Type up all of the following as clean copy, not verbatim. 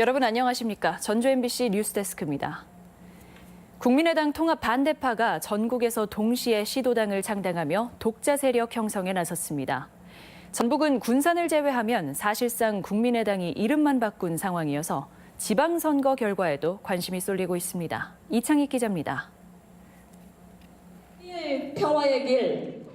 여러분 안녕하십니까? 전주 MBC 뉴스데스크입니다. 국민의당 통합 반대파가 전국에서 동시에 시도당을 창당하며 독자 세력 형성에 나섰습니다. 전북은 군산을 제외하면 사실상 국민의당이 이름만 바꾼 상황이어서 지방선거 결과에도 관심이 쏠리고 있습니다. 이창익 기자입니다. 평화의 길.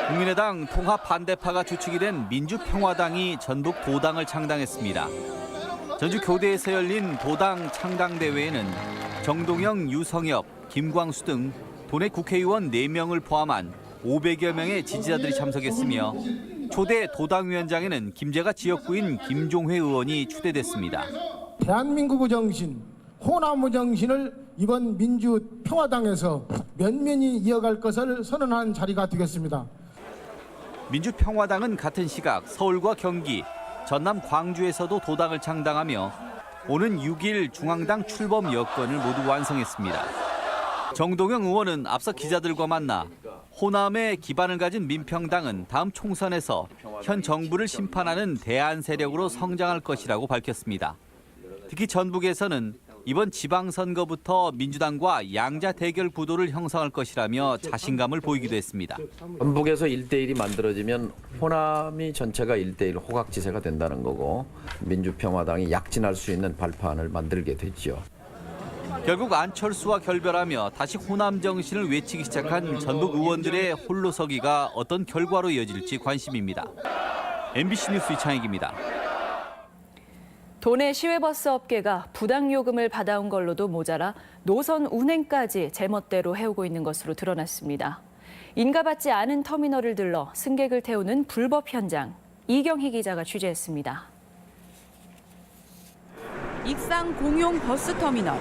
국민의당 통합 반대파가 주축이 된 민주평화당이 전북 도당을 창당했습니다. 전주 교대에서 열린 도당 창당대회에는 정동영, 유성엽, 김광수 등 도내 국회의원 4명을 포함한 500여 명의 지지자들이 참석했으며 초대 도당위원장에는 김제가 지역구인 김종회 의원이 추대됐습니다. 대한민국의 정신, 호남의 정신을 이번 민주평화당에서 면면히 이어갈 것을 선언한 자리가 되겠습니다. 민주평화당은 같은 시각 서울과 경기, 전남 광주에서도 도당을 창당하며 오는 6일 중앙당 출범 여건을 모두 완성했습니다. 정동영 의원은 앞서 기자들과 만나 호남에 기반을 가진 민평당은 다음 총선에서 현 정부를 심판하는 대안 세력으로 성장할 것이라고 밝혔습니다. 특히 전북에서는 이번 지방선거부터 민주당과 양자 대결 구도를 형성할 것이라며 자신감을 보이기도 했습니다. 전북에서 1대1이 만들어지면 호남이 전체가 1대1 호각지세가 된다는 거고 민주평화당이 약진할 수 있는 발판을 만들게 됐죠. 결국 안철수와 결별하며 다시 호남 정신을 외치기 시작한 전북 의원들의 홀로서기가 어떤 결과로 이어질지 관심입니다. MBC 뉴스 이창익입니다. 도내 시외버스 업계가 부당 요금을 받아온 걸로도 모자라 노선 운행까지 제멋대로 해오고 있는 것으로 드러났습니다. 인가받지 않은 터미널을 들러 승객을 태우는 불법 현장, 이경희 기자가 취재했습니다. 익산 공용 버스터미널.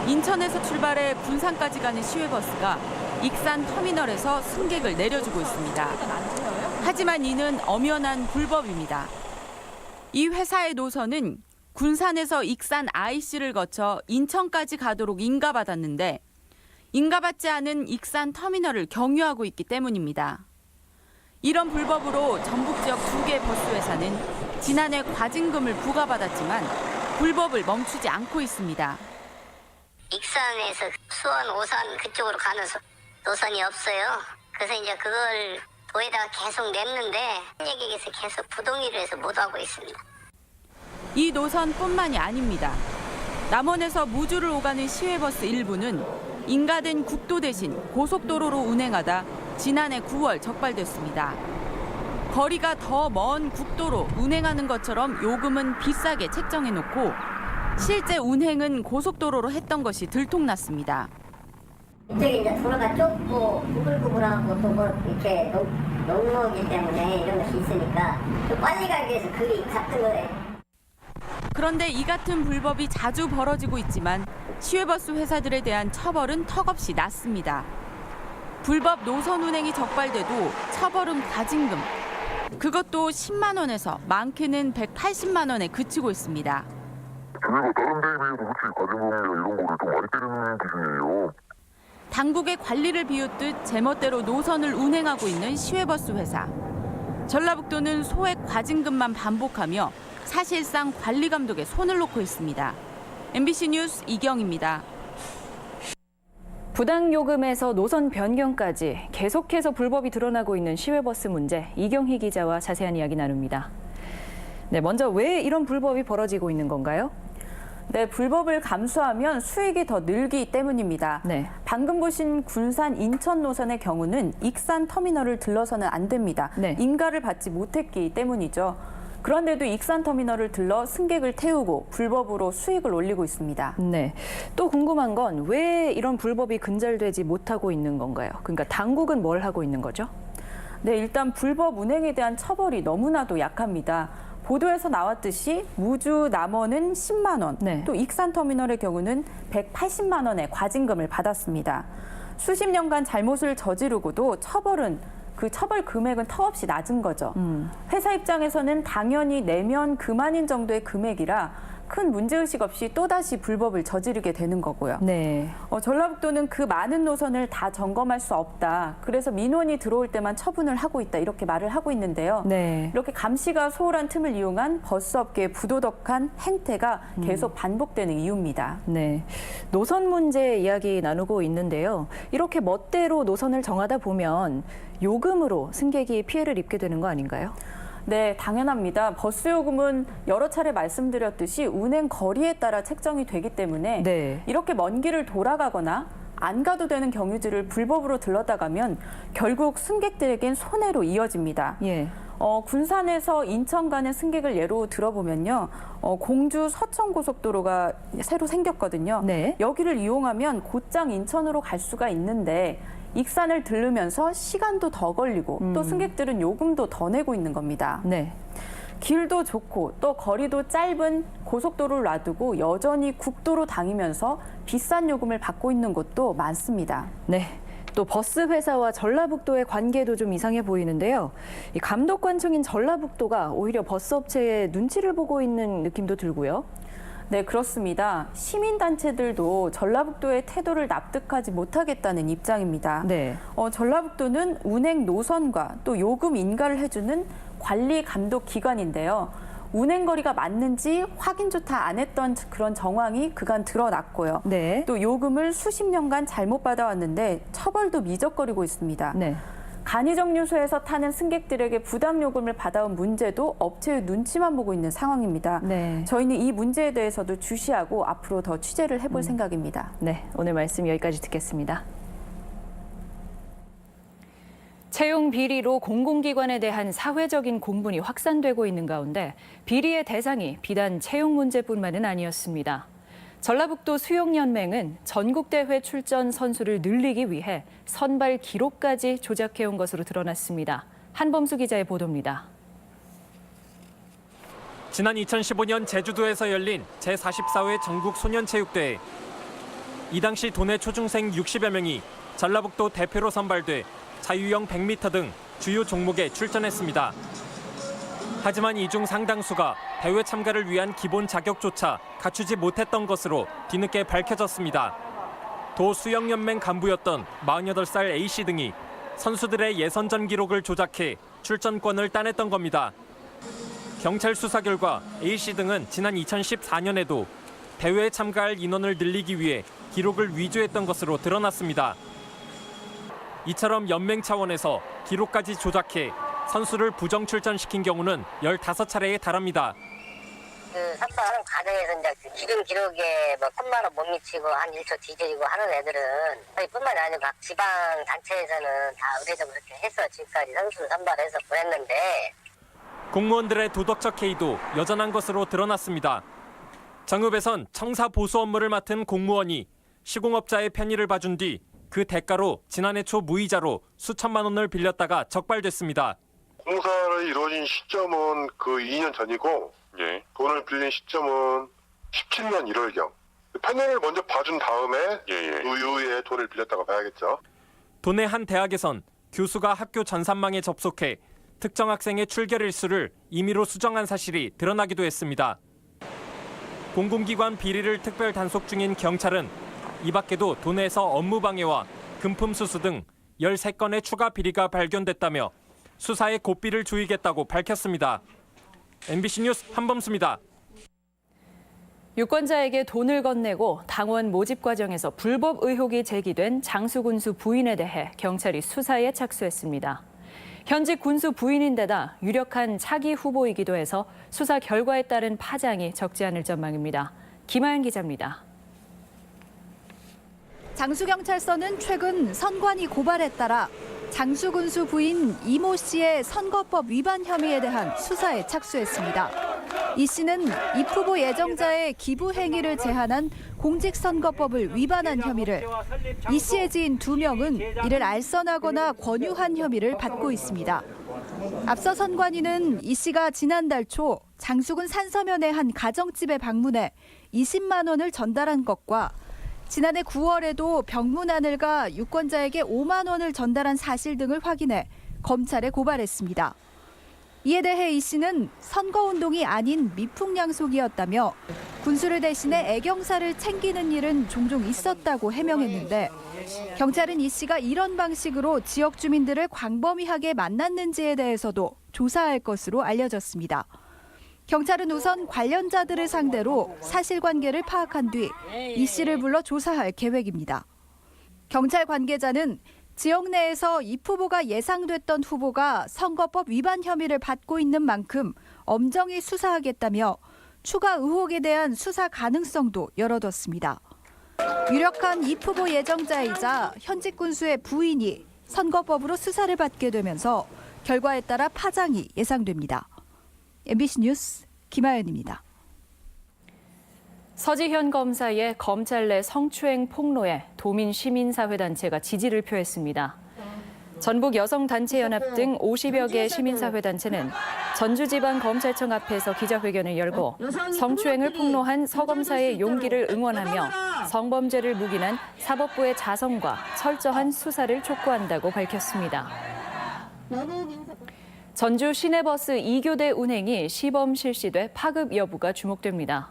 인천에서 출발해 군산까지 가는 시외버스가 익산 터미널에서 승객을 내려주고 있습니다. 하지만 이는 엄연한 불법입니다. 이 회사의 노선은 군산에서 익산 IC를 거쳐 인천까지 가도록 인가받았는데 인가받지 않은 익산 터미널을 경유하고 있기 때문입니다. 이런 불법으로 전북 지역 2개 버스 회사는 지난해 과징금을 부과받았지만 불법을 멈추지 않고 있습니다. 익산에서 수원, 오산 그쪽으로 가는 노선이 없어요. 그래서 이제 그걸 도에다가 계속 냈는데 얘기에서 계속 부동의를 해서 못하고 있습니다. 이 노선뿐만이 아닙니다. 남원에서 무주를 오가는 시외버스 일부는 인가된 국도 대신 고속도로로 운행하다 지난해 9월 적발됐습니다. 거리가 더 먼 국도로 운행하는 것처럼 요금은 비싸게 책정해놓고 실제 운행은 고속도로로 했던 것이 들통났습니다. 이쪽에 이제 도로가 좁고 구불구불하고 또 뭐 이렇게 녹록이기 때문에 이런 것이 있으니까 좀 빨리 가기 위해서 그게 같은 거예요. 그런데 이 같은 불법이 자주 벌어지고 있지만 시외버스 회사들에 대한 처벌은 턱없이 낮습니다. 불법 노선 운행이 적발돼도 처벌은 과징금. 그것도 10만 원에서 많게는 180만 원에 그치고 있습니다. 저희가 다른 데에 비해서 솔직히 과징금이나 이런 거를 좀 많이 때리는 기준이에요. 당국의 관리를 비웃듯 제멋대로 노선을 운행하고 있는 시외버스 회사. 전라북도는 소액 과징금만 반복하며 사실상 관리 감독에 손을 놓고 있습니다. MBC 뉴스 이경입니다. 부당 요금에서 노선 변경까지 계속해서 불법이 드러나고 있는 시외버스 문제, 이경희 기자와 자세한 이야기 나눕니다. 네, 먼저 왜 이런 불법이 벌어지고 있는 건가요? 네, 불법을 감수하면 수익이 더 늘기 때문입니다. 네. 방금 보신 군산 인천 노선의 경우는 익산 터미널을 들러서는 안 됩니다. 네. 인가를 받지 못했기 때문이죠. 그런데도 익산 터미널을 들러 승객을 태우고 불법으로 수익을 올리고 있습니다. 네. 또 궁금한 건 왜 이런 불법이 근절되지 못하고 있는 건가요? 그러니까 당국은 뭘 하고 있는 거죠? 네, 일단 불법 운행에 대한 처벌이 너무나도 약합니다. 보도에서 나왔듯이 무주 남원은 10만 원, 네. 또 익산 터미널의 경우는 180만 원의 과징금을 받았습니다. 수십 년간 잘못을 저지르고도 그 처벌 금액은 턱없이 낮은 거죠. 회사 입장에서는 당연히 내면 그만인 정도의 금액이라 큰 문제의식 없이 또다시 불법을 저지르게 되는 거고요. 네. 전라북도는 그 많은 노선을 다 점검할 수 없다. 그래서 민원이 들어올 때만 처분을 하고 있다. 이렇게 말을 하고 있는데요. 네. 이렇게 감시가 소홀한 틈을 이용한 버스업계의 부도덕한 행태가 계속 반복되는 이유입니다. 네. 노선 문제 이야기 나누고 있는데요. 이렇게 멋대로 노선을 정하다 보면 요금으로 승객이 피해를 입게 되는 거 아닌가요? 네, 당연합니다. 버스 요금은 여러 차례 말씀드렸듯이 운행 거리에 따라 책정이 되기 때문에 네. 이렇게 먼 길을 돌아가거나 안 가도 되는 경유지를 불법으로 들렀다 가면 결국 승객들에겐 손해로 이어집니다. 예. 군산에서 인천 가는 승객을 예로 들어보면요. 공주 서천고속도로가 새로 생겼거든요. 네. 여기를 이용하면 곧장 인천으로 갈 수가 있는데 익산을 들르면서 시간도 더 걸리고 또 승객들은 요금도 더 내고 있는 겁니다. 네. 길도 좋고 또 거리도 짧은 고속도로를 놔두고 여전히 국도로 다니면서 비싼 요금을 받고 있는 곳도 많습니다. 네. 또 버스 회사와 전라북도의 관계도 좀 이상해 보이는데요. 이 감독관청인 전라북도가 오히려 버스 업체의 눈치를 보고 있는 느낌도 들고요. 네, 그렇습니다. 시민단체들도 전라북도의 태도를 납득하지 못하겠다는 입장입니다. 네. 전라북도는 운행 노선과 또 요금 인가를 해주는 관리 감독 기관인데요. 운행 거리가 맞는지 확인조차 안 했던 그런 정황이 그간 드러났고요. 네. 또 요금을 수십 년간 잘못 받아왔는데 처벌도 미적거리고 있습니다. 네. 간이정류소에서 타는 승객들에게 부당 요금을 받아온 문제도 업체의 눈치만 보고 있는 상황입니다. 네. 저희는 이 문제에 대해서도 주시하고 앞으로 더 취재를 해볼 생각입니다. 네. 오늘 말씀 여기까지 듣겠습니다. 채용 비리로 공공기관에 대한 사회적인 공분이 확산되고 있는 가운데 비리의 대상이 비단 채용 문제뿐만은 아니었습니다. 전라북도 수영연맹은 전국대회 출전 선수를 늘리기 위해 선발 기록까지 조작해온 것으로 드러났습니다. 한범수 기자의 보도입니다. 지난 2015년 제주도에서 열린 제44회 전국 소년체육대회. 이 당시 도내 초중생 60여 명이 전라북도 대표로 선발돼 자유형 100m 등 주요 종목에 출전했습니다. 하지만 이 중 상당수가 대회 참가를 위한 기본 자격조차 갖추지 못했던 것으로 뒤늦게 밝혀졌습니다. 도 수영연맹 간부였던 48살 A씨 등이 선수들의 예선전 기록을 조작해 출전권을 따냈던 겁니다. 경찰 수사 결과 A씨 등은 지난 2014년에도 대회에 참가할 인원을 늘리기 위해 기록을 위조했던 것으로 드러났습니다. 이처럼 연맹 차원에서 기록까지 조작해 선수를 부정 출전시킨 경우는 15차례에 달합니다. 그 선발하는 과정에서 이제 기존 기록에 뭐 콤마로 못 미치고 한 1초 뒤지고 하는 애들은 저희뿐만이 아니고 각 지방 단체에서는 다 의례적으로 그렇게 해서 지금까지 선수를 선발해서 보냈는데 공무원들의 도덕적 해이도 여전한 것으로 드러났습니다. 정읍에선 청사 보수 업무를 맡은 공무원이 시공업자의 편의를 봐준 뒤 그 대가로 지난해 초 무이자로 수천만 원을 빌렸다가 적발됐습니다. 공사를 이루어진 시점은 그 2년 전이고 돈을 빌린 시점은 17년 1월경. 편의를 먼저 봐준 다음에 그 이후에 돈을 빌렸다고 봐야겠죠. 도내 한 대학에선 교수가 학교 전산망에 접속해 특정 학생의 출결 일수를 임의로 수정한 사실이 드러나기도 했습니다. 공공기관 비리를 특별 단속 중인 경찰은 이 밖에도 도내에서 업무방해와 금품 수수 등 13건의 추가 비리가 발견됐다며 수사에 고삐를 조이겠다고 밝혔습니다. MBC 뉴스 한범수입니다. 유권자에게 돈을 건네고 당원 모집 과정에서 불법 의혹이 제기된 장수 군수 부인에 대해 경찰이 수사에 착수했습니다. 현직 군수 부인인데다 유력한 차기 후보이기도 해서 수사 결과에 따른 파장이 적지 않을 전망입니다. 김하연 기자입니다. 장수경찰서는 최근 선관위 고발에 따라 장수 군수 부인 이모 씨의 선거법 위반 혐의에 대한 수사에 착수했습니다. 이 씨는 입 후보 예정자의 기부 행위를 제한한 공직선거법을 위반한 혐의를, 이 씨의 지인 2명은 이를 알선하거나 권유한 혐의를 받고 있습니다. 앞서 선관위는 이 씨가 지난달 초 장수군 산서면의 한 가정집에 방문해 20만 원을 전달한 것과 지난해 9월에도 병문안을가 유권자에게 5만 원을 전달한 사실 등을 확인해 검찰에 고발했습니다. 이에 대해 이 씨는 선거운동이 아닌 미풍양속이었다며 군수를 대신해 애경사를 챙기는 일은 종종 있었다고 해명했는데 경찰은 이 씨가 이런 방식으로 지역 주민들을 광범위하게 만났는지에 대해서도 조사할 것으로 알려졌습니다. 경찰은 우선 관련자들을 상대로 사실관계를 파악한 뒤 이 씨를 불러 조사할 계획입니다. 경찰 관계자는 지역 내에서 이 후보가 예상됐던 후보가 선거법 위반 혐의를 받고 있는 만큼 엄정히 수사하겠다며 추가 의혹에 대한 수사 가능성도 열어뒀습니다. 유력한 이 후보 예정자이자 현직 군수의 부인이 선거법으로 수사를 받게 되면서 결과에 따라 파장이 예상됩니다. MBC 뉴스 김하연입니다. 서지현 검사의 검찰 내 성추행 폭로에 도민 시민사회단체가 지지를 표했습니다. 전북 여성단체연합 등 50여 개 시민사회단체는 전주지방검찰청 앞에서 기자회견을 열고 성추행을 폭로한 서 검사의 용기를 응원하며 성범죄를 묵인한 사법부의 자성과 철저한 수사를 촉구한다고 밝혔습니다. 전주 시내버스 2교대 운행이 시범 실시돼 파급 여부가 주목됩니다.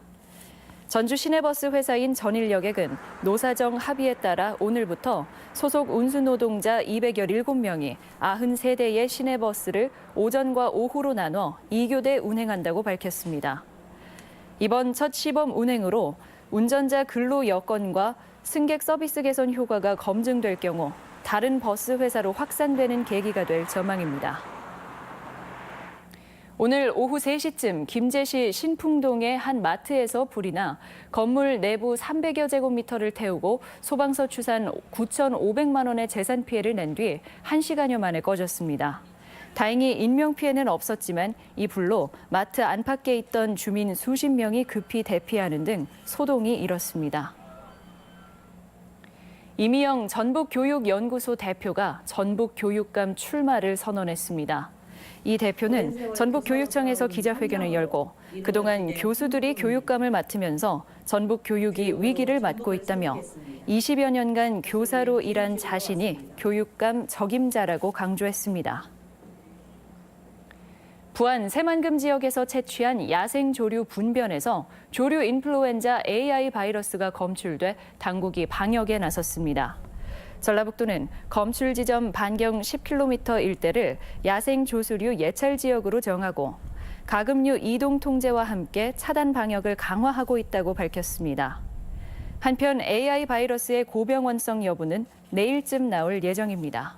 전주 시내버스 회사인 전일여객은 노사정 합의에 따라 오늘부터 소속 운수노동자 217명이 93대의 시내버스를 오전과 오후로 나눠 2교대 운행한다고 밝혔습니다. 이번 첫 시범 운행으로 운전자 근로 여건과 승객 서비스 개선 효과가 검증될 경우 다른 버스 회사로 확산되는 계기가 될 전망입니다. 오늘 오후 3시쯤 김제시 신풍동의 한 마트에서 불이 나 건물 내부 300여 제곱미터를 태우고 소방서 추산 9,500만 원의 재산 피해를 낸 뒤 1시간여 만에 꺼졌습니다. 다행히 인명피해는 없었지만 이 불로 마트 안팎에 있던 주민 수십 명이 급히 대피하는 등 소동이 일었습니다. 이미영 전북교육연구소 대표가 전북교육감 출마를 선언했습니다. 이 대표는 전북교육청에서 기자회견을 열고 그동안 교수들이 교육감을 맡으면서 전북 교육이 위기를 맞고 있다며 20여 년간 교사로 일한 자신이 교육감 적임자라고 강조했습니다. 부안 새만금 지역에서 채취한 야생 조류 분변에서 조류 인플루엔자 AI 바이러스가 검출돼 당국이 방역에 나섰습니다. 전라북도는 검출 지점 반경 10km 일대를 야생 조수류 예찰 지역으로 정하고 가금류 이동 통제와 함께 차단 방역을 강화하고 있다고 밝혔습니다. 한편 AI 바이러스의 고병원성 여부는 내일쯤 나올 예정입니다.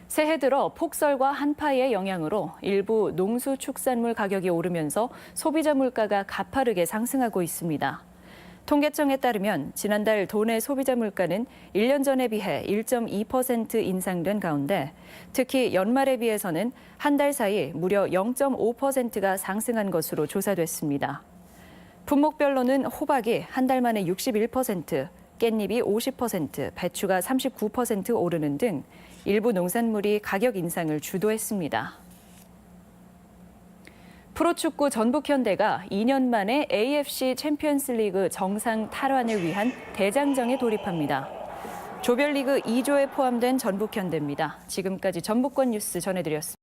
새해 들어 폭설과 한파의 영향으로 일부 농수축산물 가격이 오르면서 소비자 물가가 가파르게 상승하고 있습니다. 통계청에 따르면 지난달 도내 소비자 물가는 1년 전에 비해 1.2% 인상된 가운데 특히 연말에 비해서는 한 달 사이 무려 0.5%가 상승한 것으로 조사됐습니다. 품목별로는 호박이 한 달 만에 61%, 깻잎이 50%, 배추가 39% 오르는 등 일부 농산물이 가격 인상을 주도했습니다. 프로축구 전북현대가 2년 만에 AFC 챔피언스리그 정상 탈환을 위한 대장정에 돌입합니다. 조별리그 2조에 포함된 전북현대입니다. 지금까지 전북권 뉴스 전해드렸습니다.